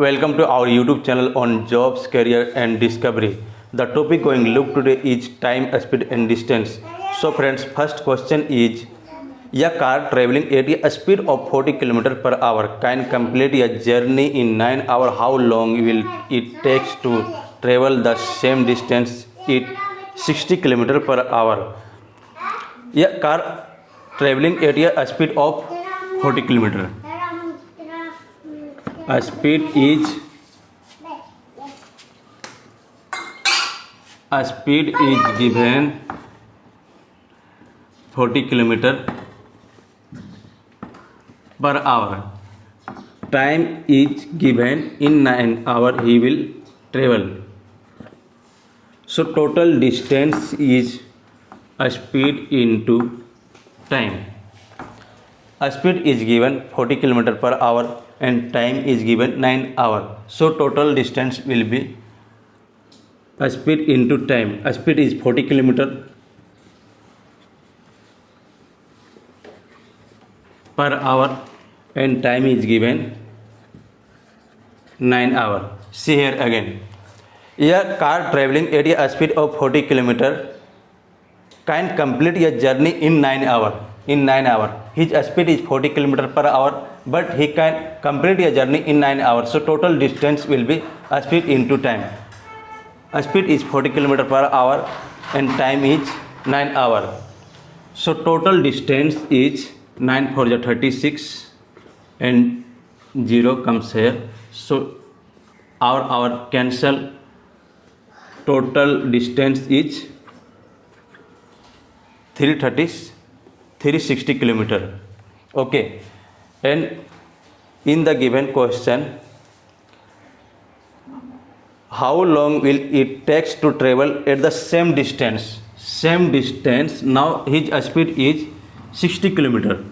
Welcome to our YouTube channel on jobs, career and discovery. The topic going look today is time, speed and distance. So friends, first question is, a car traveling at a speed of 40 km per hour can complete a journey in 9 hours. How long will it take to travel the same distance at 60 km per hour? A car traveling at a speed of 40 km. Speed is given 40 km per hour. Time is given in 9 hours he will travel. So total distance is speed into time. Speed is given 40 km per hour and time is given 9 hours. So total distance will be speed into time. Speed is 40 km per hour and time is given 9 hours. See here again. A car traveling at a speed of 40 km can complete a journey in 9 hours. His speed is 40 km per hour, but he can complete a journey in 9 hours. So total distance will be speed into time. Speed is 40 km per hour and time is 9 hours. So total distance is 9 for the 36 and 0 comes here. So our hour cancel. Total distance is 360 km. Okay, and in the given question, how long will it take to travel at the same distance? Now his speed is 60 km.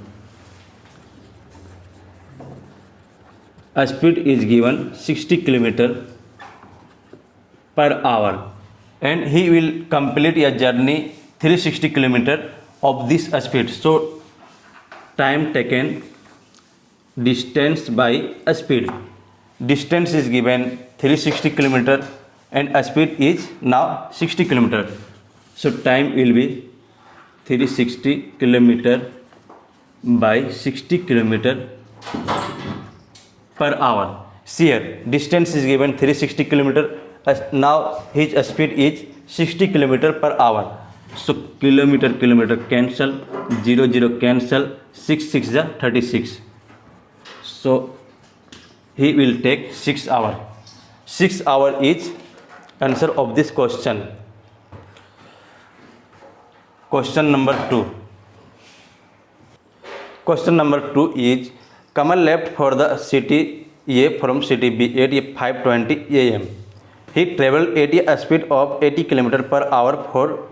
Speed is given 60 km per hour and he will complete a journey 360 km of this speed. So time taken, distance by speed. Distance is given 360 km and speed is now 60 km. So time will be 360 km by 60 km per hour. See here, distance is given 360 km. Now his speed is 60 km per hour. So kilometer cancel, 0 cancel, 6 is 36. So he will take 6 hours. 6 hours is answer of this question. Question number 2. Question number 2 is, Kamal left for the city A from city B at 5:20 a.m. He traveled at a speed of 80 km per hour for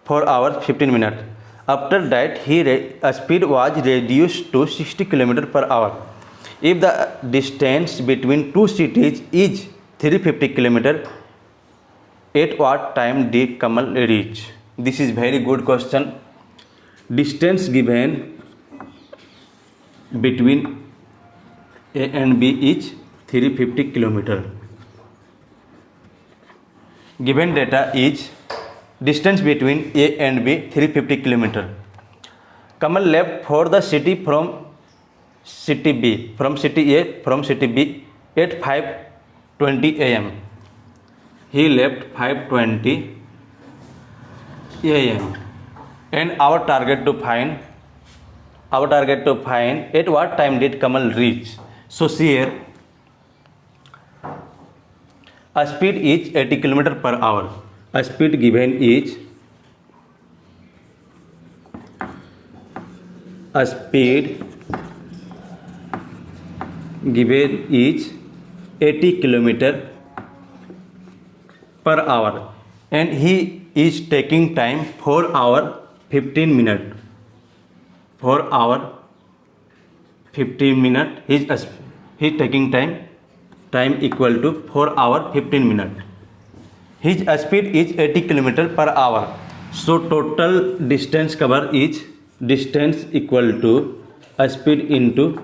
4 hours 15 minutes. After that, his speed was reduced to 60 km per hour. If the distance between two cities is 350 km, at what time did Kamal reach? This is very good question. Distance given between A and B is 350 km. Given data is distance between A and B 350 km. Kamal left for the city from city B, from city A, from city B at 5:20 a.m. He left 5:20 a.m. and our target to find at what time did Kamal reach. So see here, a speed is 80 km per hour. A speed given is 80 km per hour and he is taking time 4 hours 15 minutes. 4 hours 15 minutes. He is taking time equal to 4 hours 15 minutes. His speed is 80 km per hour. So total distance cover is distance equal to speed into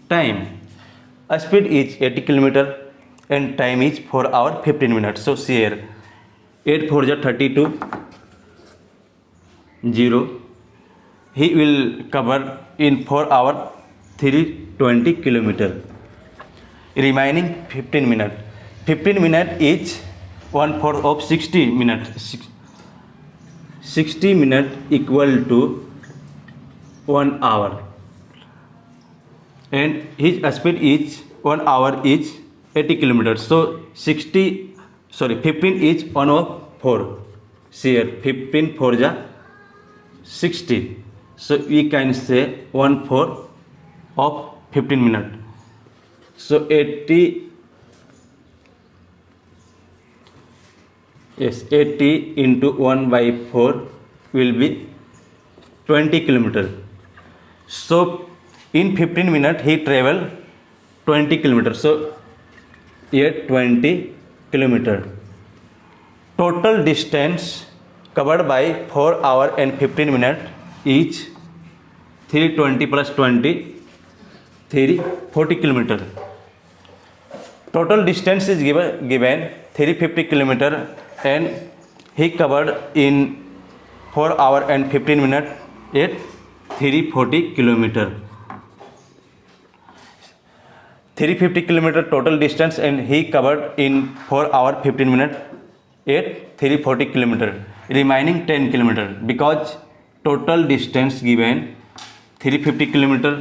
time. speed is 80 kilometer and time is 4 hour 15 minutes. So see here, 8 4 is 32, 0. He will cover in 4 hour 320 kilometer. Remaining 15 minutes. 15 minutes is 1/4 of 60 minutes. 60 minutes equal to 1 hour. And his speed is 1 hour is 80 kilometers. So 15 is 1/4. See here, 15 4 is 60. So we can say 1/4 of 15 minutes. So 80 into 1/4 will be 20 kilometers. So in 15 minutes he travel 20 kilometers. So here 20 kilometers. Total distance covered by 4 hours and 15 minutes is 320 plus 20, 340 kilometers. Total distance is given 350 kilometers and he covered in 4 hours and 15 minutes at 340 kilometers. 350 kilometer total distance and he covered in 4 hours 15 minutes at 340 kilometer. Remaining 10 kilometer because total distance given 350 kilometer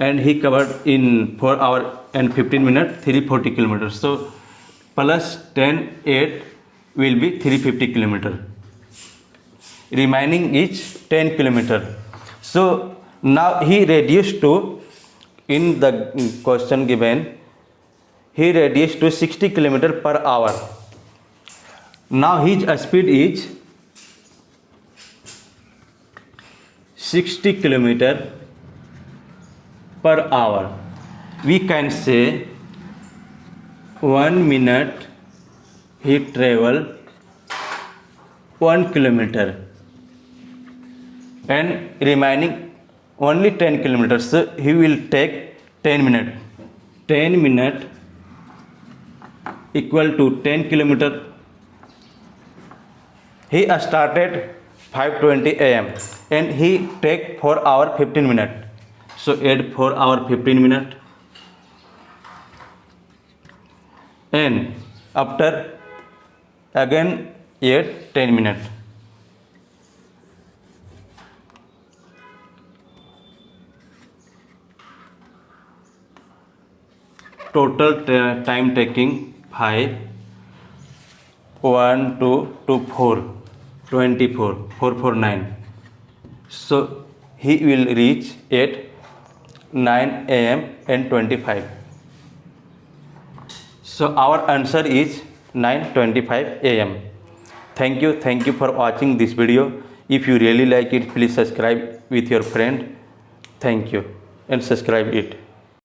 and he covered in 4 hours and 15 minutes 340 kilometers. So plus 10 8 will be 350 kilometer. Remaining is 10 kilometer. So now he reduced to, in the question given, he reduced to 60 kilometer per hour. Now his speed is 60 kilometer per hour. We can say 1 minute he travel 1 kilometer and remaining only 10 kilometers. So he will take 10 minutes. 10 minutes equal to 10 kilometer. He started 5:20 a.m. and he take 4 hours 15 minutes. So add 4 hours 15 minutes and after again add 10 minutes. Total time taking 5 1 2 2 4 24 4 4 9. So he will reach at 9 a.m. and 25. So our answer is 9:25 a.m. Thank you for watching this video. If you really like it, please subscribe with your friend. Thank you and subscribe it.